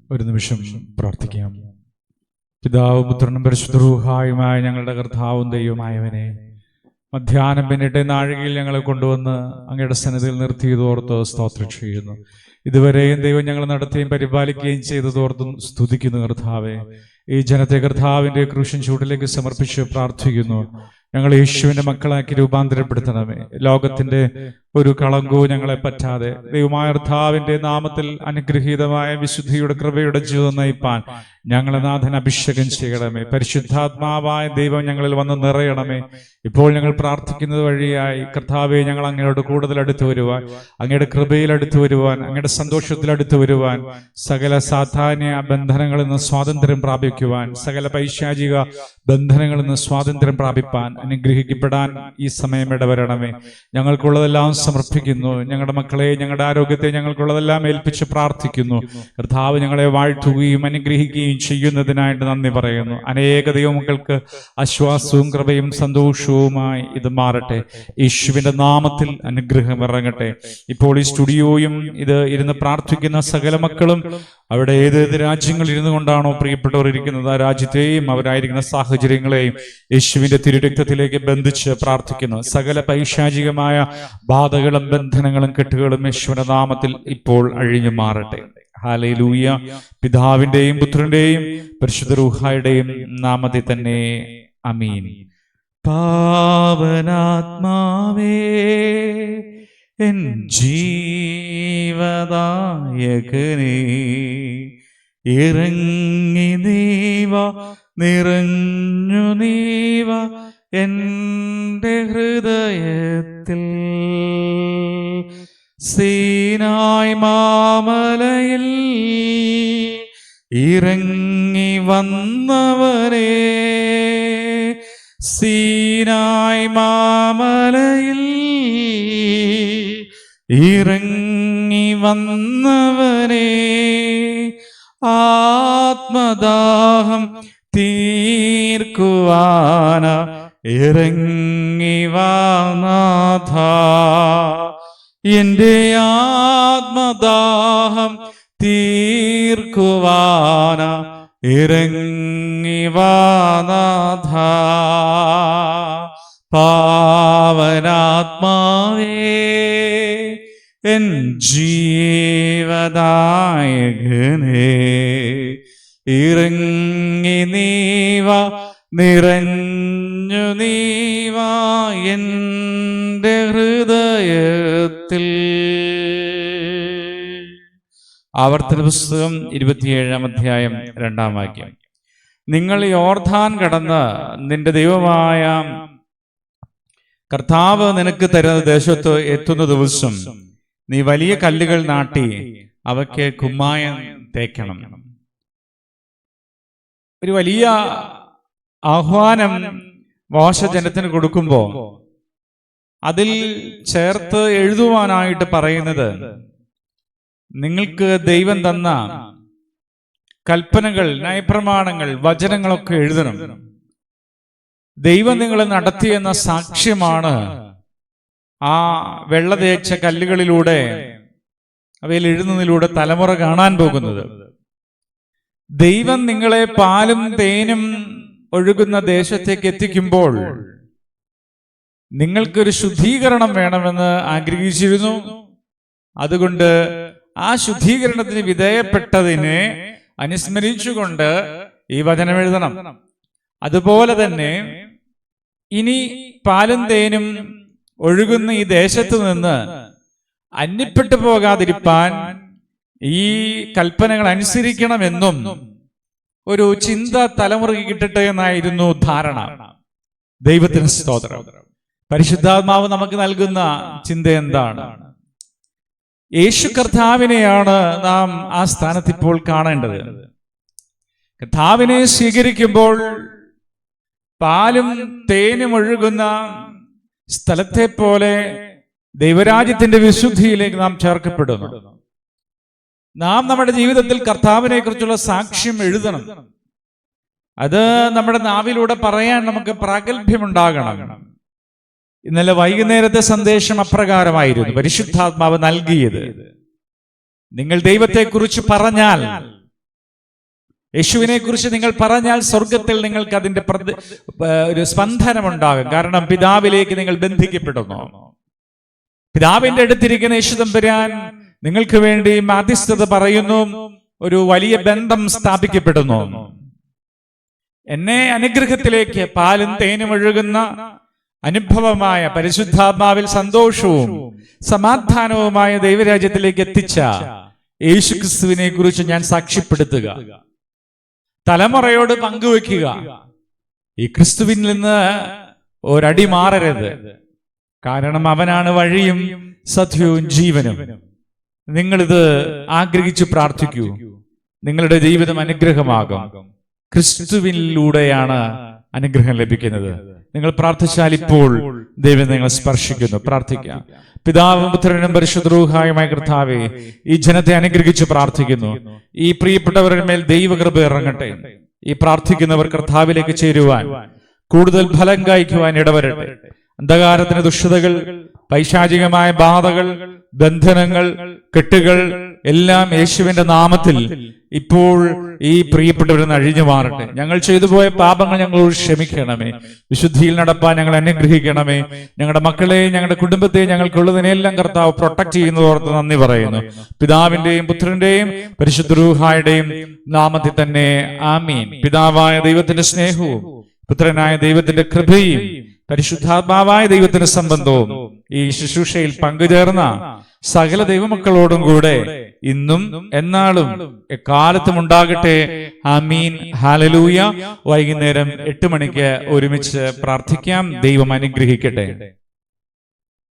ഒരു നിമിഷം പ്രാർത്ഥിക്കാം. പിതാവും പുത്രനും പരിശുദ്ധ റൂഹായുമായ ഞങ്ങളുടെ കർത്താവും ദൈവമായവനെ, മധ്യാഹ്നം പിന്നിട്ട് നാഴികയിൽ ഞങ്ങളെ കൊണ്ടുവന്ന് അങ്ങയുടെ സന്നിധിയിൽ നിർത്തിയതോർത്ത് സ്തോത്രം ചെയ്യുന്നു. ഇതുവരെയും ദൈവം ഞങ്ങൾ നടത്തുകയും പരിപാലിക്കുകയും ചെയ്തതോർത്തും സ്തുതിക്കുന്നു. കർത്താവെ, ഈ ജനത്തെ കർത്താവിന്റെ ക്രൂശൻ ചൂടിലേക്ക് സമർപ്പിച്ച് പ്രാർത്ഥിക്കുന്നു. ഞങ്ങൾ യേശുവിന്റെ മക്കളാക്കി രൂപാന്തരപ്പെടുത്തണമേ. ലോകത്തിന്റെ ഒരു കളങ്കവും ഞങ്ങളെ പറ്റാതെ ദൈവമായ കർത്താവിന്റെ നാമത്തിൽ അനുഗ്രഹീതമായ വിശുദ്ധിയുടെ കൃപയുടെ ജീവിതം നയിപ്പാൻ ഞങ്ങളെ നാഥൻ അഭിഷേകം ചെയ്യണമേ. പരിശുദ്ധാത്മാവായ ദൈവം ഞങ്ങളിൽ വന്ന് നിറയണമേ. ഇപ്പോൾ ഞങ്ങൾ പ്രാർത്ഥിക്കുന്നത് വഴിയായി കർത്താവെ, ഞങ്ങൾ അങ്ങയോട് കൂടുതൽ അടുത്തു വരുവാൻ, അങ്ങയുടെ കൃപയിൽ അടുത്തു വരുവാൻ, അങ്ങയുടെ സന്തോഷത്തിൽ അടുത്തു വരുവാൻ, സകല സാധാന്യ ബന്ധനങ്ങളിൽ നിന്ന് സ്വാതന്ത്ര്യം പ്രാപിക്കുവാൻ, സകല പൈശാചിക ബന്ധനങ്ങളിൽ നിന്ന് സ്വാതന്ത്ര്യം പ്രാപിപ്പാൻ, അനുഗ്രഹിക്കപ്പെടാൻ ഈ സമയം ഇടവരണമേ. ഞങ്ങൾക്കുള്ളതെല്ലാം സമർപ്പിക്കുന്നു. ഞങ്ങളുടെ മക്കളെ, ഞങ്ങളുടെ ആരോഗ്യത്തെ ഞങ്ങൾക്കുള്ളതെല്ലാം ഏൽപ്പിച്ച് പ്രാർത്ഥിക്കുന്നു. കർത്താവ് ഞങ്ങളെ വാഴ്ത്തുകയും അനുഗ്രഹിക്കുകയും ചെയ്യുന്നതിനായിട്ട് നന്ദി പറയുന്നു. അനേക ദൈവമക്കൾക്ക് ആശ്വാസവും കൃപയും സന്തോഷവുമായി ഇത് മാറട്ടെ. യേശുവിന്റെ നാമത്തിൽ അനുഗ്രഹം ഇറങ്ങട്ടെ. ഇപ്പോൾ ഈ സ്റ്റുഡിയോയും ഇത് ഇരുന്ന് പ്രാർത്ഥിക്കുന്ന സകല മക്കളും അവിടെ ഏതേത് രാജ്യങ്ങളിൽ ഇരുന്നു കൊണ്ടാണോ പ്രിയപ്പെട്ടവർ ഇരിക്കുന്നത്, ആ രാജ്യത്തെയും അവരായിരിക്കുന്ന സാഹചര്യങ്ങളെയും യേശുവിന്റെ തിരുരക്തത്തിലേക്ക് ബന്ധിച്ച് പ്രാർത്ഥിക്കുന്നു. സകല പൈശാചികമായ ബാധകളും ബന്ധനങ്ങളും കെട്ടുകളും യേശുവിന്റെ നാമത്തിൽ ഇപ്പോൾ അഴിഞ്ഞു മാറട്ടെ. ഹല്ലേലൂയ. പിതാവിന്റെയും പുത്രന്റെയും പരിശുദ്ധ റൂഹായുടെയും നാമത്തിൽ തന്നെ ആമീൻ. പാവനാത്മാവേ, എൻ ജീവദായകനേ, ഇറങ്ങി നീവ, നിറഞ്ഞു നീവ എൻ്റെ ഹൃദയത്തിൽ. സീനായ് മാമലയിൽ ഇറങ്ങി വന്നവരേ, സീനായ് മാമലയിൽ ഇറങ്ങി വന്നവരേ, ആത്മദാഹം തീർക്കുവാന ഇറങ്ങി വാ നാഥ. എന്റെ ആത്മദാഹം തീർക്കുവാന ഇറങ്ങി വാ നാഥ. പാവനാത്മാവേ, എൻ ജീവദായകനേ, ഇറങ്ങി നീവ, നിറഞ്ഞു നീവ എൻ്റെ ഹൃദയത്തിൽ. ആവർത്തന പുസ്തകം 27-ാം അധ്യായം 2-ാം വാക്യം. നിങ്ങൾ യോർദാൻ കടന്ന് നിന്റെ ദൈവമായ കർത്താവ് നിനക്ക് തരുന്ന ദേശത്ത് എത്തുന്ന ദിവസം നീ വലിയ കല്ലുകൾ നാട്ടി അവയ്ക്ക് കുമ്മായം തേക്കണം. ഒരു വലിയ ആഹ്വാനം മോശജനത്തിന് കൊടുക്കുമ്പോ അതിൽ ചേർത്ത് എഴുതുവാനായിട്ട് പറയുന്നത്, നിങ്ങൾക്ക് ദൈവം തന്ന കൽപ്പനകൾ, നയപ്രമാണങ്ങൾ, വചനങ്ങളൊക്കെ എഴുതണം. ദൈവം നിങ്ങളെ നടത്തിയെന്ന സാക്ഷ്യമാണ് ആ വെള്ള തേച്ച കല്ലുകളിലൂടെ, അവയിൽ എഴുതുന്നതിലൂടെ തലമുറ കാണാൻ പോകുന്നത്. ദൈവം നിങ്ങളെ പാലും തേനും ഒഴുകുന്ന ദേശത്തേക്ക് എത്തിക്കുമ്പോൾ നിങ്ങൾക്കൊരു ശുദ്ധീകരണം വേണമെന്ന് ആഗ്രഹിച്ചിരുന്നു. അതുകൊണ്ട് ആ ശുദ്ധീകരണത്തിന് വിധേയപ്പെട്ടതിനെ അനുസ്മരിച്ചുകൊണ്ട് ഈ വചനം എഴുതണം. അതുപോലെ തന്നെ ഇനി പാലും തേനും ഒഴുകുന്ന ഈ ദേശത്ത് നിന്ന് അന്യപ്പെട്ടു പോകാതിരിപ്പാൻ ഈ കൽപ്പനകൾ അനുസരിക്കണമെന്നും ഒരു ചിന്ത തലമുറയ്ക്ക് കിട്ടട്ടെ എന്നായിരുന്നു ധാരണ. ദൈവത്തിന് സ്തോത്രം. പരിശുദ്ധാത്മാവ് നമുക്ക് നൽകുന്ന ചിന്ത എന്താണ്? യേശു കർത്താവിനെയാണ് നാം ആ സ്ഥാനത്ത് ഇപ്പോൾ കാണേണ്ടത്. കർത്താവിനെ സ്വീകരിക്കുമ്പോൾ പാലും തേനും ഒഴുകുന്ന സ്ഥലത്തെ പോലെ ദൈവരാജ്യത്തിന്റെ വിശുദ്ധിയിലേക്ക് നാം ചേർക്കപ്പെടുന്നു. നാം നമ്മുടെ ജീവിതത്തിൽ കർത്താവിനെ കുറിച്ചുള്ള സാക്ഷ്യം എഴുതണം. അത് നമ്മുടെ നാവിലൂടെ പറയാൻ നമുക്ക് പ്രാഗൽഭ്യമുണ്ടാകണം. ഇന്നലെ വൈകുന്നേരത്തെ സന്ദേശം അപ്രകാരമായിരുന്നു പരിശുദ്ധാത്മാവ് നൽകിയത്. നിങ്ങൾ ദൈവത്തെക്കുറിച്ച് പറഞ്ഞാൽ യേശുവിനെ കുറിച്ച് നിങ്ങൾ പറഞ്ഞാൽ സ്വർഗത്തിൽ നിങ്ങൾക്ക് അതിന്റെ ഒരു സ്പന്ദനമുണ്ടാകും. കാരണം പിതാവിലേക്ക് നിങ്ങൾ ബന്ധിക്കപ്പെടുന്നു. പിതാവിന്റെ അടുത്തിരിക്കുന്ന യേശു തമ്പുരാൻ നിങ്ങൾക്ക് വേണ്ടി മാധ്യസ്ഥത പറയുന്നു. ഒരു വലിയ ബന്ധം സ്ഥാപിക്കപ്പെടുന്നു. എന്നെ അനുഗ്രഹത്തിലേക്ക് പാലും തേനും ഒഴുകുന്ന അനുഭവമായ പരിശുദ്ധാത്മാവിൽ സന്തോഷവും സമാധാനവുമായ ദൈവരാജ്യത്തിലേക്ക് എത്തിച്ച യേശുക്രിസ്തുവിനെ കുറിച്ച് ഞാൻ സാക്ഷ്യപ്പെടുത്തുക, തലമുറയോട് പങ്കുവെക്കുക. ഈ ക്രിസ്തുവിൽ നിന്ന് ഒരടി മാറരുത്. കാരണം അവനാണ് വഴിയും സത്യവും ജീവനും. നിങ്ങളിത് ആഗ്രഹിച്ചു പ്രാർത്ഥിക്കൂ. നിങ്ങളുടെ ജീവിതം അനുഗ്രഹമാകും. ക്രിസ്തുവിലൂടെയാണ് അനുഗ്രഹം ലഭിക്കുന്നത്. നിങ്ങൾ പ്രാർത്ഥിച്ചാൽ ഇപ്പോൾ ദൈവം നിങ്ങളെ സ്പർശിക്കുന്നു. പ്രാർത്ഥിക്കാം. പിതാവും പുത്രനും പരിശുദ്ധ റൂഹായുമായ കർത്താവേ, ഈ ജനത്തെ അനുഗ്രഹിച്ച് പ്രാർത്ഥിക്കുന്നു. ഈ പ്രിയപ്പെട്ടവരുടെ മേൽ ദൈവകൃപ ഇറങ്ങട്ടെ. ഈ പ്രാർത്ഥിക്കുന്നവർ കർത്താവിലേക്ക് ചേരുവാൻ, കൂടുതൽ ഫലം കായ്ക്കുവാൻ ഇടവരട്ടെ. അന്ധകാരത്തിന് ദുഷ്ടതകൾ, പൈശാചികമായ ബാധകൾ, ബന്ധനങ്ങൾ, കെട്ടുകൾ എല്ലാം യേശുവിന്റെ നാമത്തിൽ ഇപ്പോൾ ഈ പ്രിയപ്പെട്ടവരെന്ന് അഴിഞ്ഞു മാറട്ടെ. ഞങ്ങൾ ചെയ്തു പോയ പാപങ്ങൾ ഞങ്ങളോട് ക്ഷമിക്കണമേ. വിശുദ്ധിയിൽ നടപ്പാൻ ഞങ്ങൾ അനുഗ്രഹിക്കണമേ. ഞങ്ങളുടെ മക്കളെ, ഞങ്ങളുടെ കുടുംബത്തെ, ഞങ്ങൾക്കുള്ളതിനെല്ലാം കർത്താവ് പ്രൊട്ടക്ട് ചെയ്യുന്നതോർത്ത് നന്ദി പറയുന്നു. പിതാവിന്റെയും പുത്രന്റെയും പരിശുദ്ധ റൂഹായുടെയും നാമത്തിൽ തന്നെ ആമീൻ. പിതാവായ ദൈവത്തിന്റെ സ്നേഹവും പുത്രനായ ദൈവത്തിന്റെ കൃപയും പരിശുദ്ധാത്മാവായ ദൈവത്തിന്റെ സംബന്ധവും ഈ ശുശ്രൂഷയിൽ പങ്കുചേർന്ന സകല ദൈവമക്കളോടും കൂടെ ഇന്നും എന്നാളും എക്കാലത്തും ഉണ്ടാകട്ടെ. ആമീൻ. ഹല്ലേലൂയ. വൈകുന്നേരം 8 മണിക്ക് ഒരുമിച്ച് പ്രാർത്ഥിക്കാം. ദൈവം അനുഗ്രഹിക്കട്ടെ.